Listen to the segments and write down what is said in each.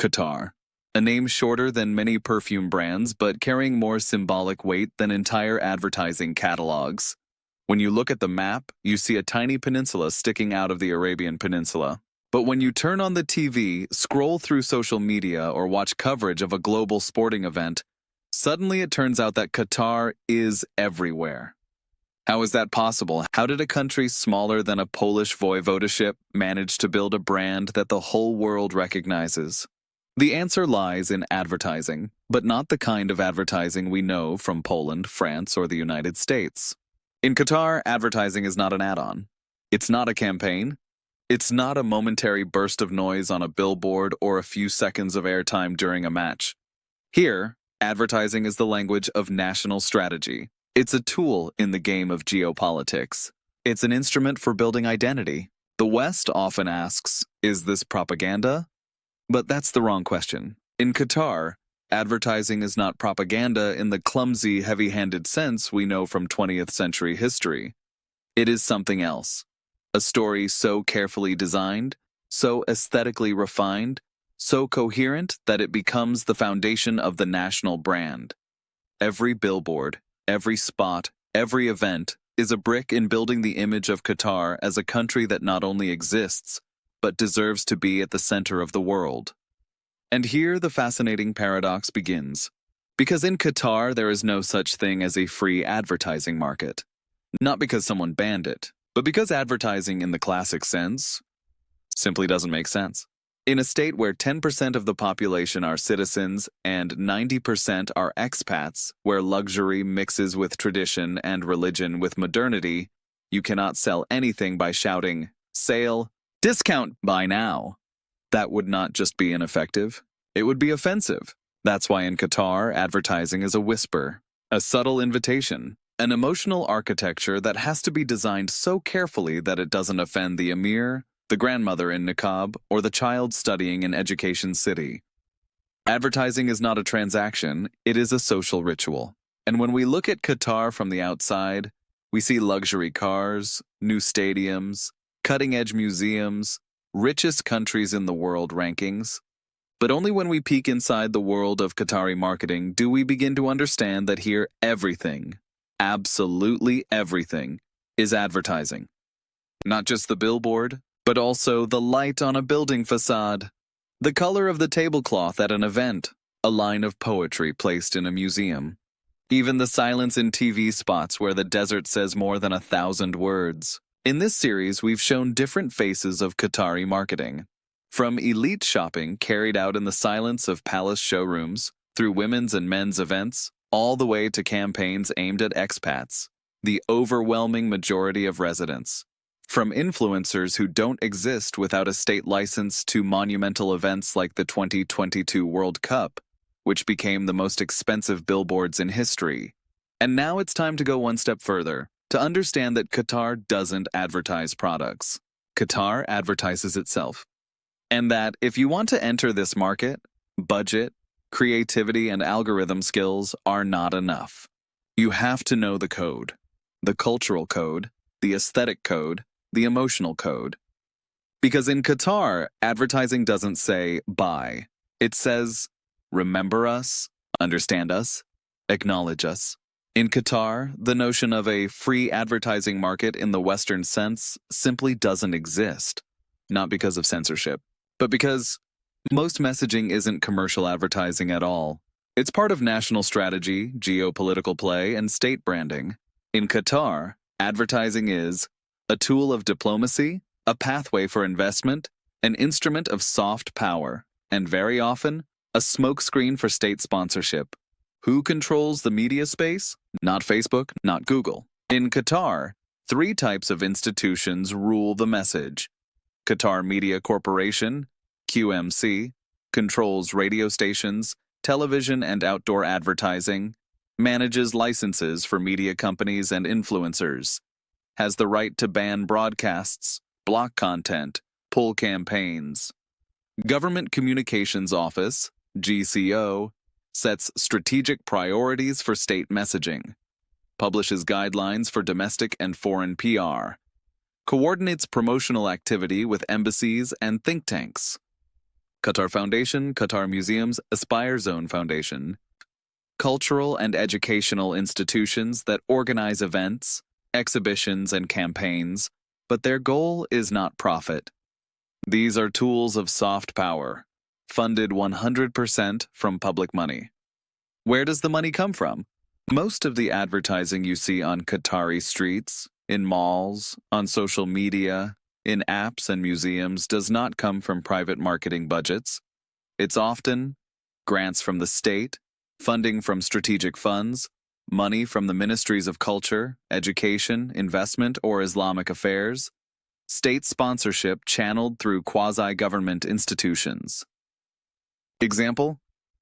Qatar. A name shorter than many perfume brands, but carrying more symbolic weight than entire advertising catalogs. When you look at the map, you see a tiny peninsula sticking out of the Arabian Peninsula. But when you turn on the TV, scroll through social media, or watch coverage of a global sporting event, suddenly it turns out that Qatar is everywhere. How is that possible? How did a country smaller than a Polish voivodeship manage to build a brand that the whole world recognizes? The answer lies in advertising, but not the kind of advertising we know from Poland, France, or the United States. In Qatar, advertising is not an add-on. It's not a campaign. It's not a momentary burst of noise on a billboard or a few seconds of airtime during a match. Here, advertising is the language of national strategy. It's a tool in the game of geopolitics. It's an instrument for building identity. The West often asks, is this propaganda? But that's the wrong question. In Qatar, advertising is not propaganda in the clumsy, heavy-handed sense we know from 20th century history. It is something else. A story so carefully designed, so aesthetically refined, so coherent that it becomes the foundation of the national brand. Every billboard, every spot, every event is a brick in building the image of Qatar as a country that not only exists, but deserves to be at the center of the world. And here the fascinating paradox begins. Because in Qatar there is no such thing as a free advertising market. Not because someone banned it, but because advertising in the classic sense simply doesn't make sense. In a state where 10% of the population are citizens and 90% are expats, where luxury mixes with tradition and religion with modernity, you cannot sell anything by shouting, "Sale, discount, buy now." That would not just be ineffective, it would be offensive. That's why in Qatar, advertising is a whisper, a subtle invitation, an emotional architecture that has to be designed so carefully that it doesn't offend the emir, the grandmother in niqab, or the child studying in Education City. Advertising is not a transaction, it is a social ritual. And when we look at Qatar from the outside, we see luxury cars, new stadiums, cutting-edge museums, richest countries in the world rankings. But only when we peek inside the world of Qatari marketing do we begin to understand that here everything, absolutely everything, is advertising. Not just the billboard, but also the light on a building facade, the color of the tablecloth at an event, a line of poetry placed in a museum, even the silence in TV spots where the desert says more than 1,000 words. In this series, we've shown different faces of Qatari marketing, from elite shopping carried out in the silence of palace showrooms, through women's and men's events, all the way to campaigns aimed at expats, the overwhelming majority of residents. From influencers who don't exist without a state license to monumental events like the 2022 World Cup, which became the most expensive billboards in history. And now it's time to go one step further, to understand that Qatar doesn't advertise products. Qatar advertises itself. And that if you want to enter this market, budget, creativity, and algorithm skills are not enough. You have to know the code, the cultural code, the aesthetic code, the emotional code. Because in Qatar, advertising doesn't say buy. It says remember us, understand us, acknowledge us. In Qatar, the notion of a free advertising market in the Western sense simply doesn't exist. Not because of censorship, but because most messaging isn't commercial advertising at all. It's part of national strategy, geopolitical play, and state branding. In Qatar, advertising is a tool of diplomacy, a pathway for investment, an instrument of soft power, and very often, a smokescreen for state sponsorship. Who controls the media space? Not Facebook, not Google. In Qatar, 3 types of institutions rule the message. Qatar Media Corporation, QMC, controls radio stations, television and outdoor advertising, manages licenses for media companies and influencers, has the right to ban broadcasts, block content, pull campaigns. Government Communications Office, GCO, sets strategic priorities for state messaging, publishes guidelines for domestic and foreign PR, coordinates promotional activity with embassies and think tanks. Qatar Foundation, Qatar Museums, Aspire Zone Foundation. Cultural and educational institutions that organize events, exhibitions, and campaigns, but their goal is not profit. These are tools of soft power, funded 100% from public money. Where does the money come from? Most of the advertising you see on Qatari streets, in malls, on social media, in apps and museums does not come from private marketing budgets. It's often grants from the state, funding from strategic funds, money from the ministries of culture, education, investment, or Islamic affairs, state sponsorship channeled through quasi-government institutions. Example: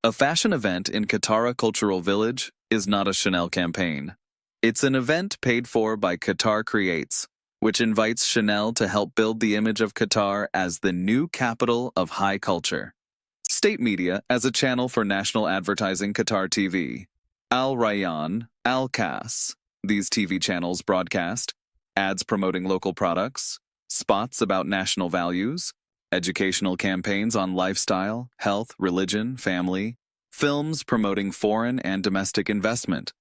a fashion event in Qatar Cultural Village is not a Chanel campaign. It's an event paid for by Qatar Creates, which invites Chanel to help build the image of Qatar as the new capital of high culture. State media as a channel for national advertising Qatar TV. Al Rayyan, Al Kas. These TV channels broadcast ads promoting local products, spots about national values, educational campaigns on lifestyle, health, religion, family, films promoting foreign and domestic investment.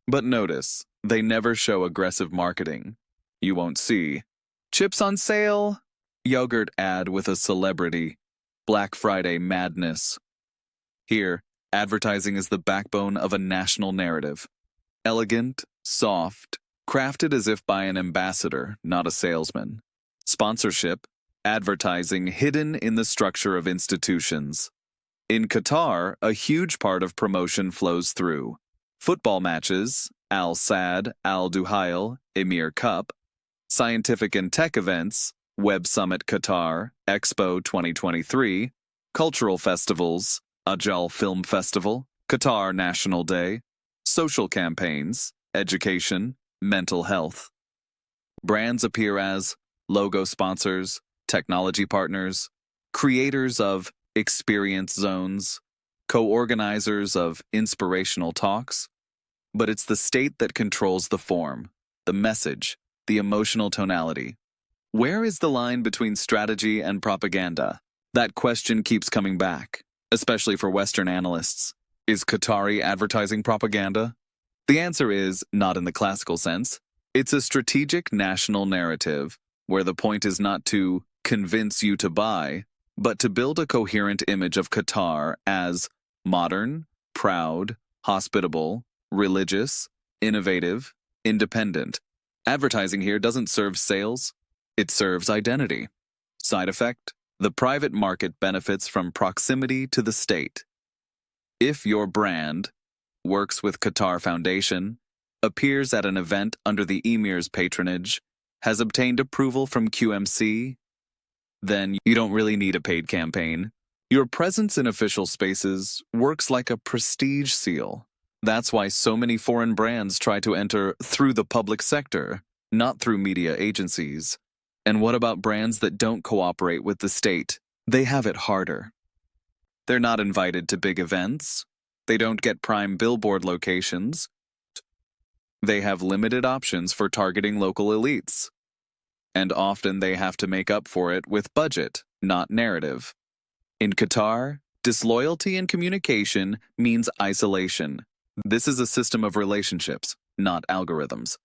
But notice, they never show aggressive marketing. You won't see chips on sale, yogurt ad with a celebrity, Black Friday madness. Here, advertising is the backbone of a national narrative. Elegant, soft, crafted as if by an ambassador, not a salesman. Sponsorship, advertising hidden in the structure of institutions. In Qatar, a huge part of promotion flows through football matches, Al Sadd, Al Duhail, Emir Cup, scientific and tech events, Web Summit Qatar, Expo 2023, cultural festivals, Ajal Film Festival, Qatar National Day, social campaigns, education, mental health. Brands appear as logo sponsors, technology partners, creators of experience zones, co-organizers of inspirational talks. But it's the state that controls the form, the message, the emotional tonality. Where is the line between strategy and propaganda? That question keeps coming back, especially for Western analysts. Is Qatari advertising propaganda? The answer is not in the classical sense. It's a strategic national narrative where the point is not to convince you to buy, but to build a coherent image of Qatar as modern, proud, hospitable, religious, innovative, independent. Advertising here doesn't serve sales, it serves identity. Side effect: the private market benefits from proximity to the state. If your brand works with Qatar Foundation, appears at an event under the Emir's patronage, has obtained approval from QMC, then you don't really need a paid campaign. Your presence in official spaces works like a prestige seal. That's why so many foreign brands try to enter through the public sector, not through media agencies. And what about brands that don't cooperate with the state? They have it harder. They're not invited to big events. They don't get prime billboard locations. They have limited options for targeting local elites. And often they have to make up for it with budget, not narrative. In Qatar, disloyalty in communication means isolation. This is a system of relationships, not algorithms.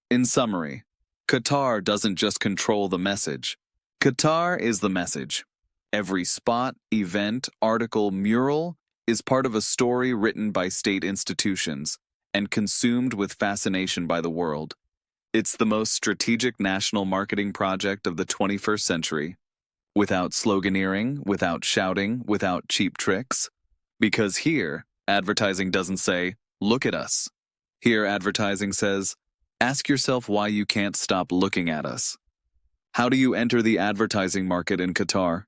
In summary, Qatar doesn't just control the message. Qatar is the message. Every spot, event, article, mural is part of a story written by state institutions and consumed with fascination by the world. It's the most strategic national marketing project of the 21st century. Without sloganeering, without shouting, without cheap tricks. Because here, advertising doesn't say, "Look at us." Here, advertising says, "Ask yourself why you can't stop looking at us." How do you enter the advertising market in Qatar?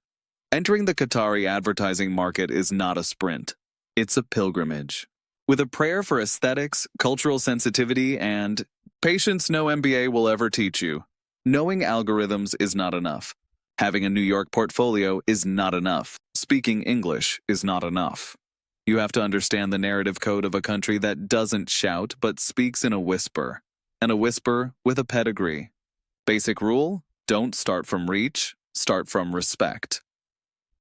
Entering the Qatari advertising market is not a sprint. It's a pilgrimage. With a prayer for aesthetics, cultural sensitivity, and patience no MBA will ever teach you. Knowing algorithms is not enough. Having a New York portfolio is not enough. Speaking English is not enough. You have to understand the narrative code of a country that doesn't shout but speaks in a whisper, and a whisper with a pedigree. Basic rule: don't start from reach, start from respect.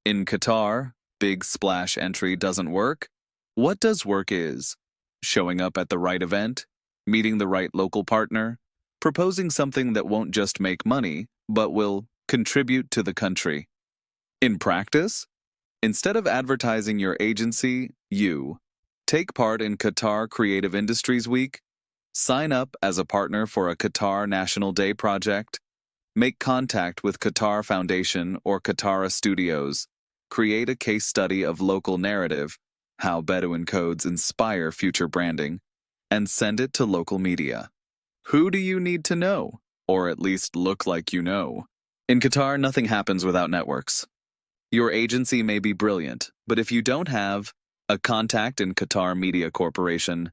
In Qatar, big splash entry doesn't work. What does work is showing up at the right event, meeting the right local partner, proposing something that won't just make money, but will contribute to the country. In practice, instead of advertising your agency, you take part in Qatar Creative Industries Week, sign up as a partner for a Qatar National Day project, make contact with Qatar Foundation or Qatara Studios, create a case study of local narrative, how Bedouin codes inspire future branding, and send it to local media. Who do you need to know, or at least look like you know? In Qatar, nothing happens without networks. Your agency may be brilliant, but if you don't have a contact in Qatar Media Corporation,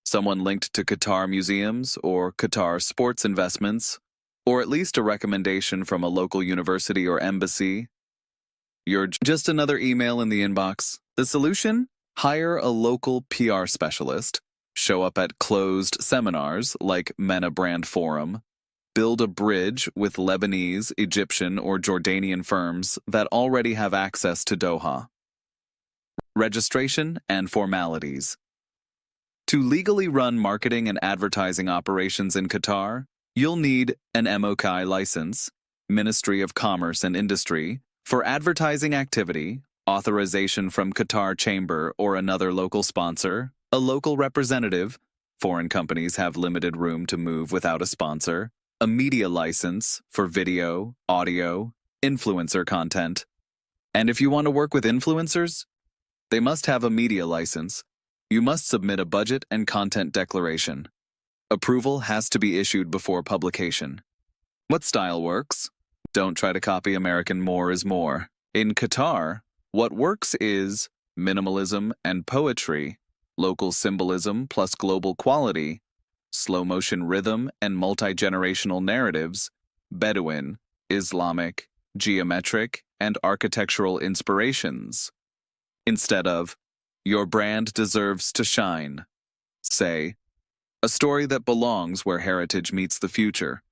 someone linked to Qatar museums or Qatar sports investments, or at least a recommendation from a local university or embassy, you're just another email in the inbox. The solution? Hire a local PR specialist, show up at closed seminars like MENA Brand Forum, build a bridge with Lebanese, Egyptian, or Jordanian firms that already have access to Doha. Registration and formalities. To legally run marketing and advertising operations in Qatar, you'll need an MOCI license, Ministry of Commerce and Industry, for advertising activity, authorization from Qatar Chamber or another local sponsor, a local representative, foreign companies have limited room to move without a sponsor, a media license for video, audio, influencer content. And if you want to work with influencers, they must have a media license. You must submit a budget and content declaration. Approval has to be issued before publication. What style works? Don't try to copy American more is more. In Qatar, what works is minimalism and poetry, local symbolism plus global quality, slow-motion rhythm and multi-generational narratives, Bedouin, Islamic, geometric, and architectural inspirations. Instead of, your brand deserves to shine, say, a story that belongs where heritage meets the future.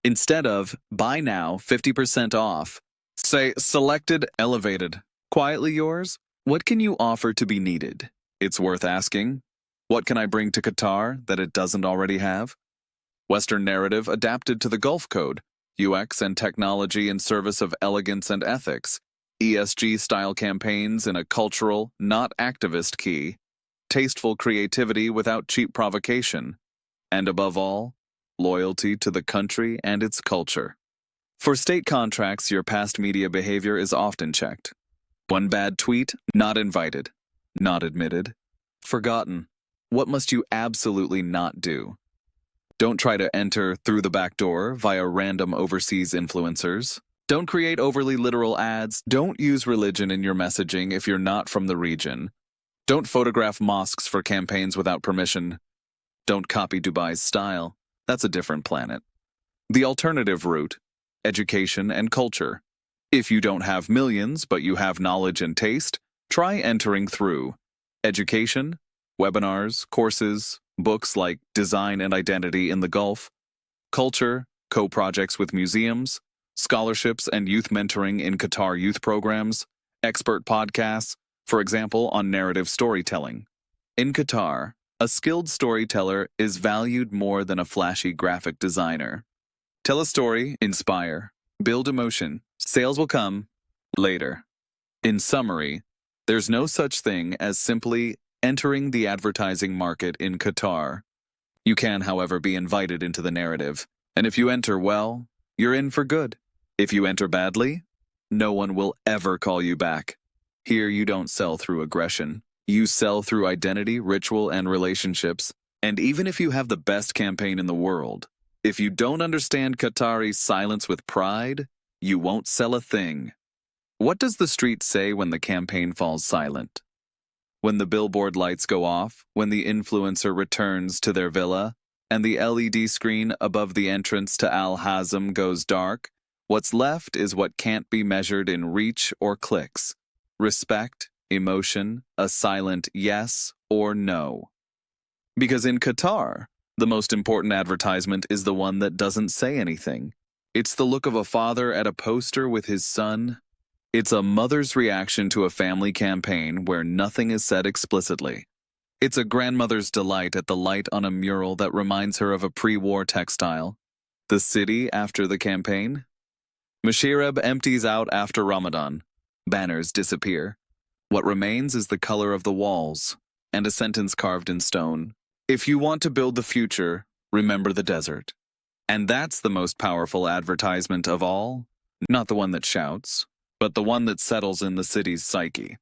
Instead of, buy now, 50% off, say, selected, elevated. Quietly yours? What can you offer to be needed? It's worth asking. What can I bring to Qatar that it doesn't already have? Western narrative adapted to the Gulf Code, UX and technology in service of elegance and ethics, ESG-style campaigns in a cultural, not activist key, tasteful creativity without cheap provocation, and above all, loyalty to the country and its culture. For state contracts, your past media behavior is often checked. One bad tweet, not invited, not admitted, forgotten. What must you absolutely not do? Don't try to enter through the back door via random overseas influencers. Don't create overly literal ads. Don't use religion in your messaging if you're not from the region. Don't photograph mosques for campaigns without permission. Don't copy Dubai's style. That's a different planet. The alternative route, education and culture. If you don't have millions but you have knowledge and taste, try entering through education, webinars, courses, books like Design and Identity in the Gulf, culture, co-projects with museums, scholarships and youth mentoring in Qatar youth programs, expert podcasts, for example, on narrative storytelling. In Qatar, a skilled storyteller is valued more than a flashy graphic designer. Tell a story, inspire, build emotion. Sales will come later. In summary, there's no such thing as simply entering the advertising market in Qatar. You can, however, be invited into the narrative. And if you enter well, you're in for good. If you enter badly, no one will ever call you back. Here you don't sell through aggression. You sell through identity, ritual, and relationships. And even if you have the best campaign in the world, if you don't understand Qatari's silence with pride, you won't sell a thing. What does the street say when the campaign falls silent? When the billboard lights go off, when the influencer returns to their villa, and the LED screen above the entrance to Al Hazm goes dark, what's left is what can't be measured in reach or clicks. Respect, emotion, a silent yes or no. Because in Qatar, the most important advertisement is the one that doesn't say anything. It's the look of a father at a poster with his son, It's a mother's reaction to a family campaign where nothing is said explicitly. It's a grandmother's delight at the light on a mural that reminds her of a pre-war textile. The city after the campaign? Musharraf empties out after Ramadan. Banners disappear. What remains is the color of the walls, and a sentence carved in stone. If you want to build the future, remember the desert. And that's the most powerful advertisement of all. Not the one that shouts, but the one that settles in the city's psyche.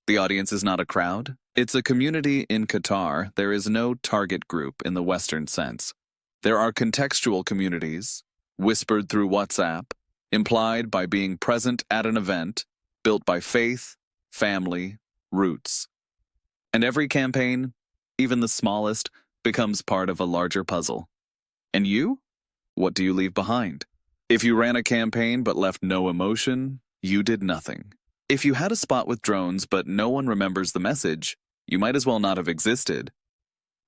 The audience is not a crowd. It's a community in Qatar. There is no target group in the Western sense. There are contextual communities, whispered through WhatsApp, implied by being present at an event, built by faith, family, roots. And every campaign, even the smallest, becomes part of a larger puzzle. And you? What do you leave behind? If you ran a campaign but left no emotion, you did nothing. If you had a spot with drones but no one remembers the message, you might as well not have existed.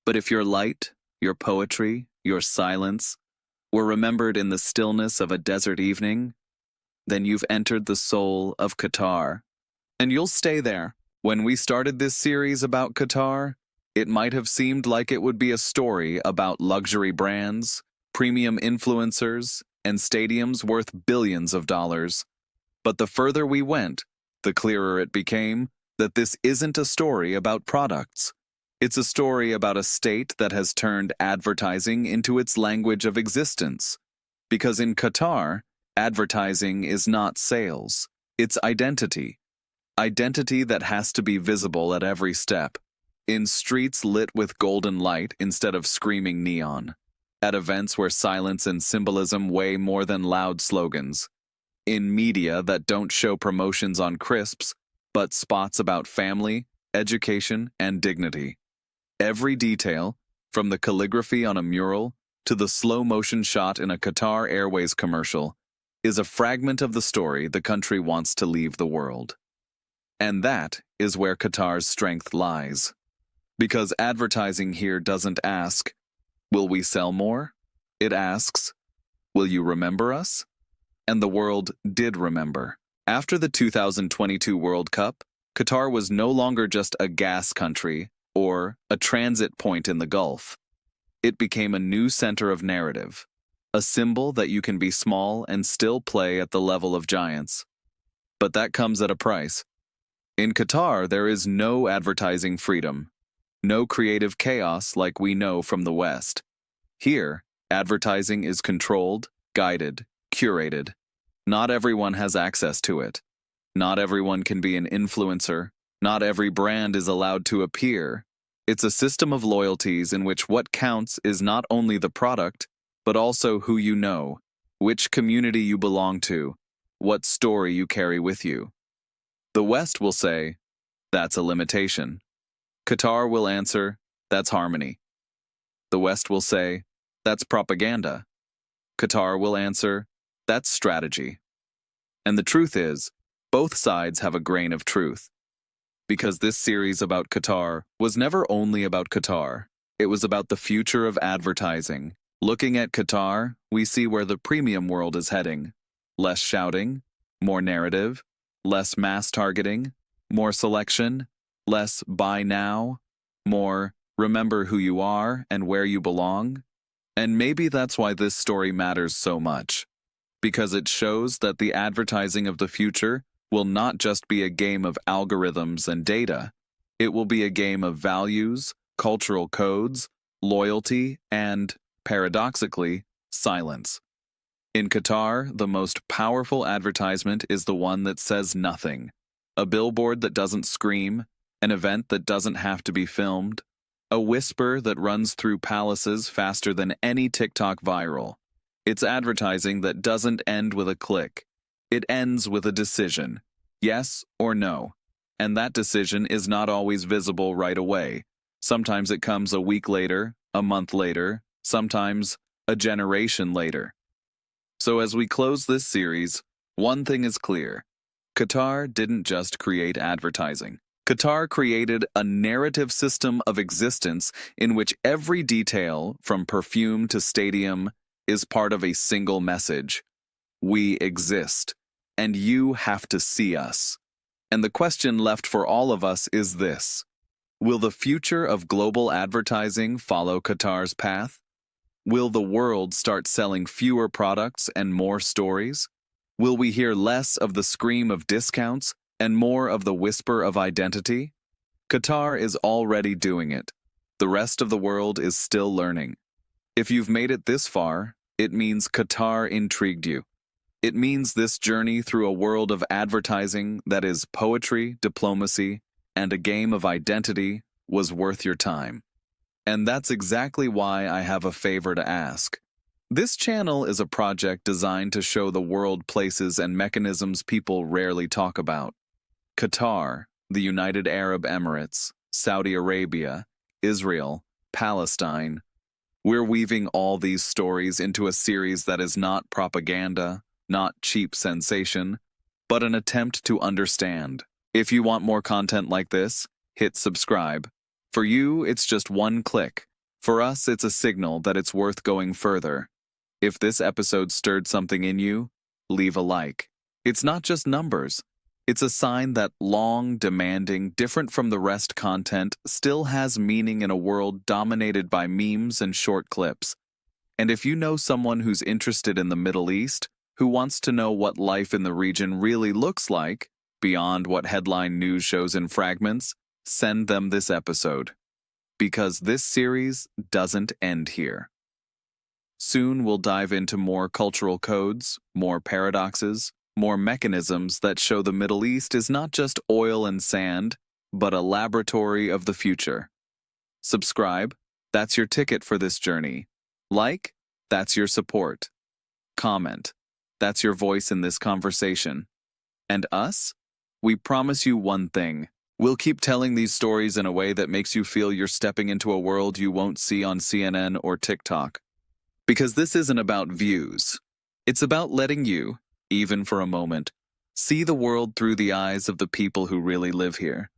But if your light, your poetry, your silence were remembered in the stillness of a desert evening, then you've entered the soul of Qatar. And you'll stay there. When we started this series about Qatar, it might have seemed like it would be a story about luxury brands, premium influencers, and stadiums worth billions of dollars. But the further we went, the clearer it became that this isn't a story about products. It's a story about a state that has turned advertising into its language of existence. Because in Qatar, advertising is not sales, it's identity. Identity that has to be visible at every step. In streets lit with golden light instead of screaming neon. At events where silence and symbolism weigh more than loud slogans. In media that don't show promotions on crisps, but spots about family, education, and dignity. Every detail, from the calligraphy on a mural to the slow-motion shot in a Qatar Airways commercial, is a fragment of the story the country wants to leave the world. And that is where Qatar's strength lies. Because advertising here doesn't ask, will we sell more? It asks, will you remember us? And the world did remember. After the 2022 World Cup, Qatar was no longer just a gas country or a transit point in the Gulf. It became a new center of narrative, a symbol that you can be small and still play at the level of giants. But that comes at a price. In Qatar, there is no advertising freedom, no creative chaos like we know from the West. Here, advertising is controlled, guided, curated. Not everyone has access to it. Not everyone can be an influencer. Not every brand is allowed to appear. It's a system of loyalties in which what counts is not only the product, but also who you know, which community you belong to, what story you carry with you. The West will say, that's a limitation. Qatar will answer, that's harmony. The West will say, that's propaganda. Qatar will answer, that's strategy. And the truth is, both sides have a grain of truth. Because this series about Qatar was never only about Qatar. It was about the future of advertising. Looking at Qatar, we see where the premium world is heading. Less shouting, more narrative, less mass targeting, more selection, less buy now, more remember who you are and where you belong. And maybe that's why this story matters so much. Because it shows that the advertising of the future will not just be a game of algorithms and data. It will be a game of values, cultural codes, loyalty, and, paradoxically, silence. In Qatar, the most powerful advertisement is the one that says nothing. A billboard that doesn't scream, an event that doesn't have to be filmed, a whisper that runs through palaces faster than any TikTok viral. It's advertising that doesn't end with a click. It ends with a decision, yes or no. And that decision is not always visible right away. Sometimes it comes a week later, a month later, sometimes a generation later. So as we close this series, one thing is clear. Qatar didn't just create advertising. Qatar created a narrative system of existence in which every detail, from perfume to stadium, is part of a single message. We exist. and you have to see us. And the question left for all of us is this: will the future of global advertising follow Qatar's path? Will the world start selling fewer products and more stories? Will we hear less of the scream of discounts and more of the whisper of identity? Qatar is already doing it. The rest of the world is still learning. If you've made it this far, it means Qatar intrigued you. It means this journey through a world of advertising that is poetry, diplomacy, and a game of identity was worth your time. And that's exactly why I have a favor to ask. This channel is a project designed to show the world places and mechanisms people rarely talk about. Qatar, the United Arab Emirates, Saudi Arabia, Israel, Palestine. We're weaving all these stories into a series that is not propaganda, not cheap sensation, but an attempt to understand. If you want more content like this, hit subscribe. For you, it's just one click. For us, it's a signal that it's worth going further. If this episode stirred something in you, leave a like. It's not just numbers. It's a sign that long, demanding, different from the rest content still has meaning in a world dominated by memes and short clips. And if you know someone who's interested in the Middle East, who wants to know what life in the region really looks like, beyond what headline news shows in fragments, send them this episode. Because this series doesn't end here. Soon we'll dive into more cultural codes, more paradoxes, more mechanisms that show the Middle East is not just oil and sand, but a laboratory of the future. Subscribe, that's your ticket for this journey. Like, that's your support. Comment, that's your voice in this conversation. And us? We promise you one thing. We'll keep telling these stories in a way that makes you feel you're stepping into a world you won't see on CNN or TikTok. Because this isn't about views. It's about letting you, even for a moment, see the world through the eyes of the people who really live here.